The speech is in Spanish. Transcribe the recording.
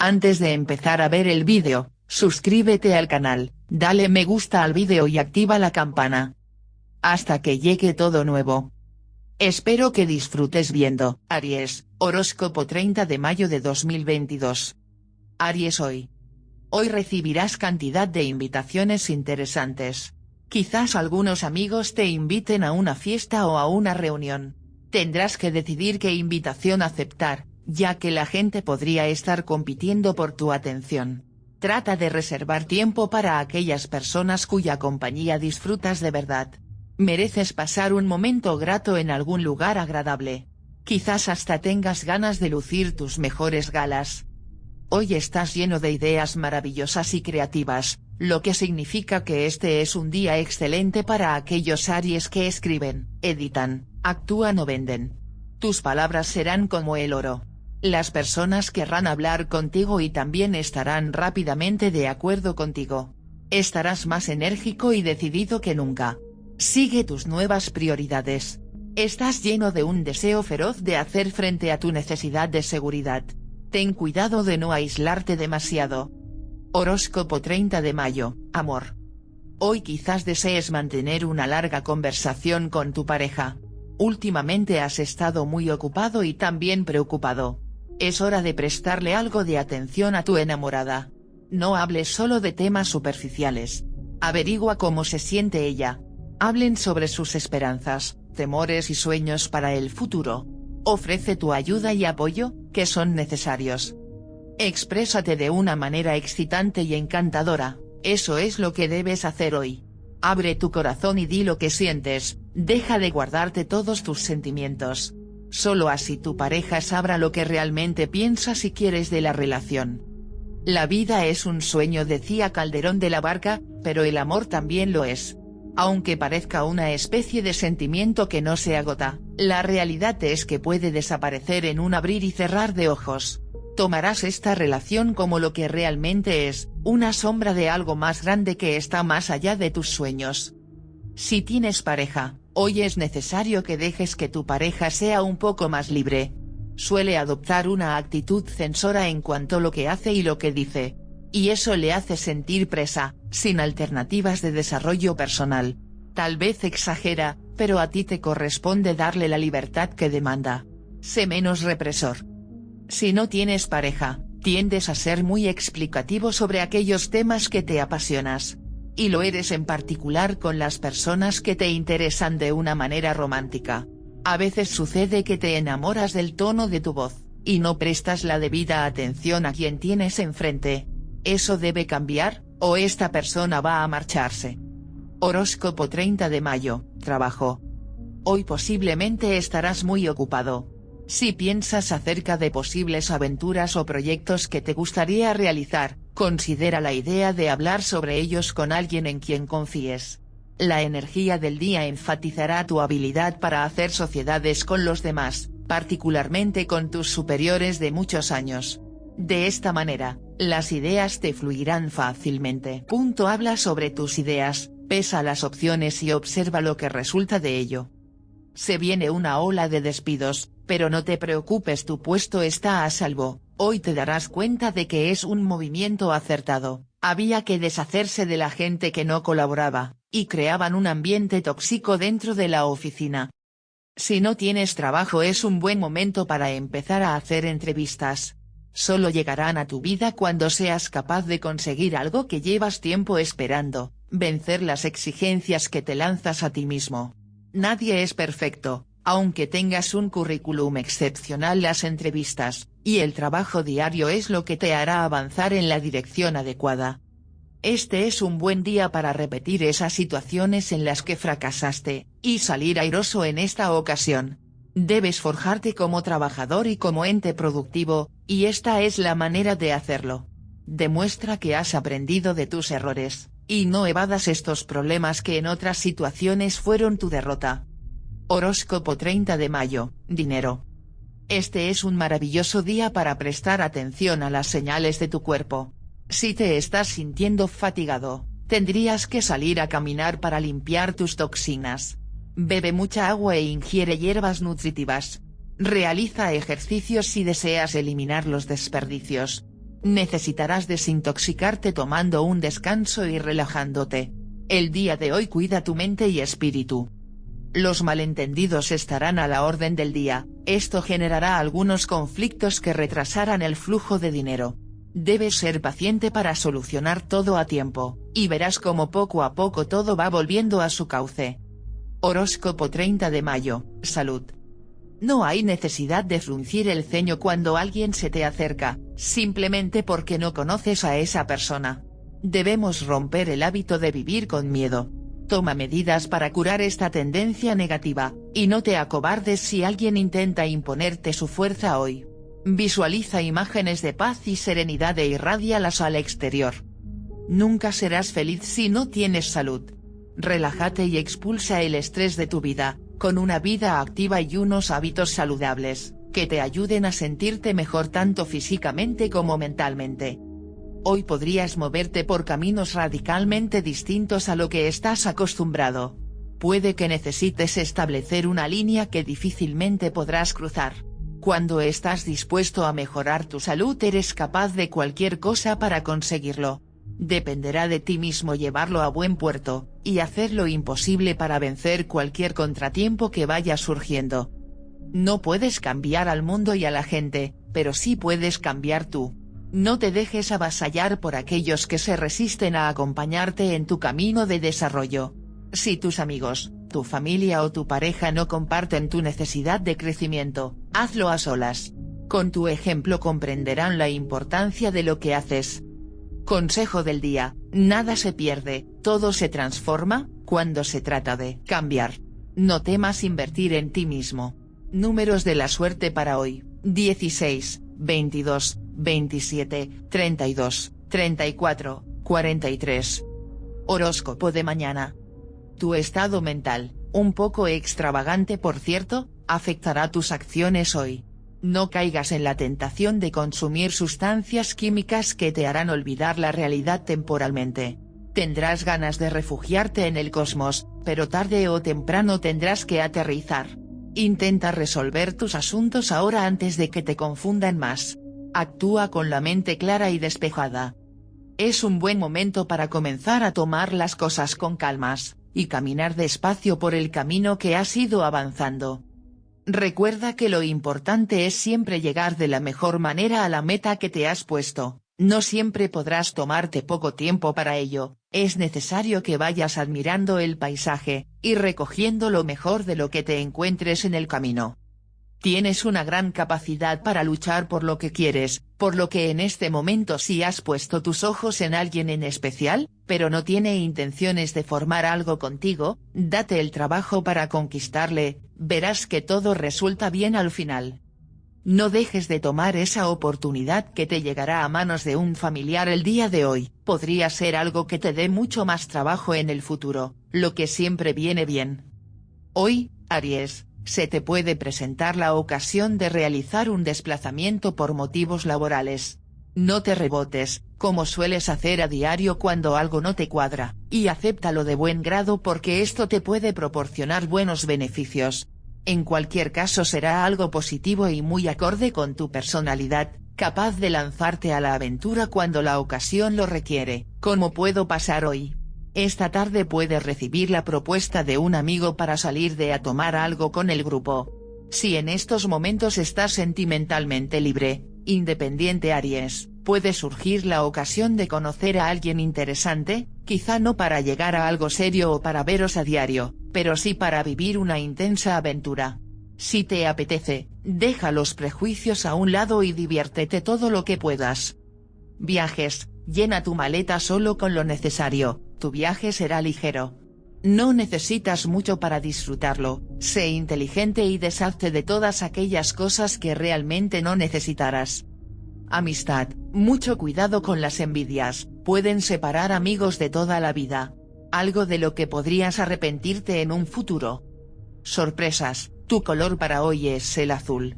Antes de empezar a ver el vídeo, suscríbete al canal, dale me gusta al vídeo y activa la campana. Hasta que llegue todo nuevo. Espero que disfrutes viendo. Aries, horóscopo 30 de mayo de 2022. Aries hoy. Hoy recibirás cantidad de invitaciones interesantes. Quizás algunos amigos te inviten a una fiesta o a una reunión. Tendrás que decidir qué invitación aceptar, ya que la gente podría estar compitiendo por tu atención. Trata de reservar tiempo para aquellas personas cuya compañía disfrutas de verdad. Mereces pasar un momento grato en algún lugar agradable. Quizás hasta tengas ganas de lucir tus mejores galas. Hoy estás lleno de ideas maravillosas y creativas, lo que significa que este es un día excelente para aquellos Aries que escriben, editan, actúan o venden. Tus palabras serán como el oro. Las personas querrán hablar contigo y también estarán rápidamente de acuerdo contigo. Estarás más enérgico y decidido que nunca. Sigue tus nuevas prioridades. Estás lleno de un deseo feroz de hacer frente a tu necesidad de seguridad. Ten cuidado de no aislarte demasiado. Horóscopo 30 de mayo, amor. Hoy quizás desees mantener una larga conversación con tu pareja. Últimamente has estado muy ocupado y también preocupado. Es hora de prestarle algo de atención a tu enamorada. No hables solo de temas superficiales. Averigua cómo se siente ella. Hablen sobre sus esperanzas, temores y sueños para el futuro. Ofrece tu ayuda y apoyo, que son necesarios. Exprésate de una manera excitante y encantadora, eso es lo que debes hacer hoy. Abre tu corazón y di lo que sientes, deja de guardarte todos tus sentimientos. Solo así tu pareja sabrá lo que realmente piensas y quieres de la relación. La vida es un sueño, decía Calderón de la Barca, pero el amor también lo es. Aunque parezca una especie de sentimiento que no se agota, la realidad es que puede desaparecer en un abrir y cerrar de ojos. Tomarás esta relación como lo que realmente es, una sombra de algo más grande que está más allá de tus sueños. Si tienes pareja, hoy es necesario que dejes que tu pareja sea un poco más libre. Suele adoptar una actitud censora en cuanto a lo que hace y lo que dice. Y eso le hace sentir presa, sin alternativas de desarrollo personal. Tal vez exagera, pero a ti te corresponde darle la libertad que demanda. Sé menos represor. Si no tienes pareja, tiendes a ser muy explicativo sobre aquellos temas que te apasionas. Y lo eres en particular con las personas que te interesan de una manera romántica. A veces sucede que te enamoras del tono de tu voz, y no prestas la debida atención a quien tienes enfrente. Eso debe cambiar, o esta persona va a marcharse. Horóscopo 30 de mayo, trabajo. Hoy posiblemente estarás muy ocupado. Si piensas acerca de posibles aventuras o proyectos que te gustaría realizar, considera la idea de hablar sobre ellos con alguien en quien confíes. La energía del día enfatizará tu habilidad para hacer sociedades con los demás, particularmente con tus superiores de muchos años. De esta manera, las ideas te fluirán fácilmente. Habla sobre tus ideas, pesa las opciones y observa lo que resulta de ello. Se viene una ola de despidos, pero no te preocupes, tu puesto está a salvo. Hoy te darás cuenta de que es un movimiento acertado. Había que deshacerse de la gente que no colaboraba, y creaban un ambiente tóxico dentro de la oficina. Si no tienes trabajo, es un buen momento para empezar a hacer entrevistas. Solo llegarán a tu vida cuando seas capaz de conseguir algo que llevas tiempo esperando, vencer las exigencias que te lanzas a ti mismo. Nadie es perfecto, aunque tengas un currículum excepcional. Las entrevistas, y el trabajo diario es lo que te hará avanzar en la dirección adecuada. Este es un buen día para repetir esas situaciones en las que fracasaste, y salir airoso en esta ocasión. Debes forjarte como trabajador y como ente productivo, y esta es la manera de hacerlo. Demuestra que has aprendido de tus errores, y no evadas estos problemas que en otras situaciones fueron tu derrota. Horóscopo 30 de mayo, dinero. Este es un maravilloso día para prestar atención a las señales de tu cuerpo. Si te estás sintiendo fatigado, tendrías que salir a caminar para limpiar tus toxinas. Bebe mucha agua e ingiere hierbas nutritivas. Realiza ejercicios si deseas eliminar los desperdicios. Necesitarás desintoxicarte tomando un descanso y relajándote. El día de hoy cuida tu mente y espíritu. Los malentendidos estarán a la orden del día, esto generará algunos conflictos que retrasarán el flujo de dinero. Debes ser paciente para solucionar todo a tiempo, y verás cómo poco a poco todo va volviendo a su cauce. Horóscopo 30 de mayo, salud. No hay necesidad de fruncir el ceño cuando alguien se te acerca, simplemente porque no conoces a esa persona. Debemos romper el hábito de vivir con miedo. Toma medidas para curar esta tendencia negativa, y no te acobardes si alguien intenta imponerte su fuerza hoy. Visualiza imágenes de paz y serenidad e irradialas al exterior. Nunca serás feliz si no tienes salud. Relájate y expulsa el estrés de tu vida, con una vida activa y unos hábitos saludables, que te ayuden a sentirte mejor tanto físicamente como mentalmente. Hoy podrías moverte por caminos radicalmente distintos a lo que estás acostumbrado. Puede que necesites establecer una línea que difícilmente podrás cruzar. Cuando estás dispuesto a mejorar tu salud eres capaz de cualquier cosa para conseguirlo. Dependerá de ti mismo llevarlo a buen puerto, y hacer lo imposible para vencer cualquier contratiempo que vaya surgiendo. No puedes cambiar al mundo y a la gente, pero sí puedes cambiar tú. No te dejes avasallar por aquellos que se resisten a acompañarte en tu camino de desarrollo. Si tus amigos, tu familia o tu pareja no comparten tu necesidad de crecimiento, hazlo a solas. Con tu ejemplo comprenderán la importancia de lo que haces. Consejo del día: nada se pierde, todo se transforma, cuando se trata de cambiar. No temas invertir en ti mismo. Números de la suerte para hoy: 16, 22, 27, 32, 34, 43. Horóscopo de mañana. Tu estado mental, un poco extravagante por cierto, afectará tus acciones hoy. No caigas en la tentación de consumir sustancias químicas que te harán olvidar la realidad temporalmente. Tendrás ganas de refugiarte en el cosmos, pero tarde o temprano tendrás que aterrizar. Intenta resolver tus asuntos ahora antes de que te confundan más. Actúa con la mente clara y despejada. Es un buen momento para comenzar a tomar las cosas con calmas, y caminar despacio por el camino que has ido avanzando. Recuerda que lo importante es siempre llegar de la mejor manera a la meta que te has puesto. No siempre podrás tomarte poco tiempo para ello, es necesario que vayas admirando el paisaje, y recogiendo lo mejor de lo que te encuentres en el camino. Tienes una gran capacidad para luchar por lo que quieres, por lo que en este momento si has puesto tus ojos en alguien en especial, pero no tiene intenciones de formar algo contigo, date el trabajo para conquistarle, verás que todo resulta bien al final. No dejes de tomar esa oportunidad que te llegará a manos de un familiar el día de hoy, podría ser algo que te dé mucho más trabajo en el futuro, lo que siempre viene bien. Hoy, Aries, se te puede presentar la ocasión de realizar un desplazamiento por motivos laborales. No te rebotes, como sueles hacer a diario cuando algo no te cuadra, y acéptalo de buen grado porque esto te puede proporcionar buenos beneficios. En cualquier caso será algo positivo y muy acorde con tu personalidad, capaz de lanzarte a la aventura cuando la ocasión lo requiere, como puedo pasar hoy. Esta tarde puedes recibir la propuesta de un amigo para salir a tomar algo con el grupo. Si en estos momentos estás sentimentalmente libre, independiente Aries, puede surgir la ocasión de conocer a alguien interesante, quizá no para llegar a algo serio o para veros a diario, pero sí para vivir una intensa aventura. Si te apetece, deja los prejuicios a un lado y diviértete todo lo que puedas. Viajes: llena tu maleta solo con lo necesario, tu viaje será ligero. No necesitas mucho para disfrutarlo, sé inteligente y deshazte de todas aquellas cosas que realmente no necesitarás. Amistad: mucho cuidado con las envidias, pueden separar amigos de toda la vida. Algo de lo que podrías arrepentirte en un futuro. Sorpresas: tu color para hoy es el azul.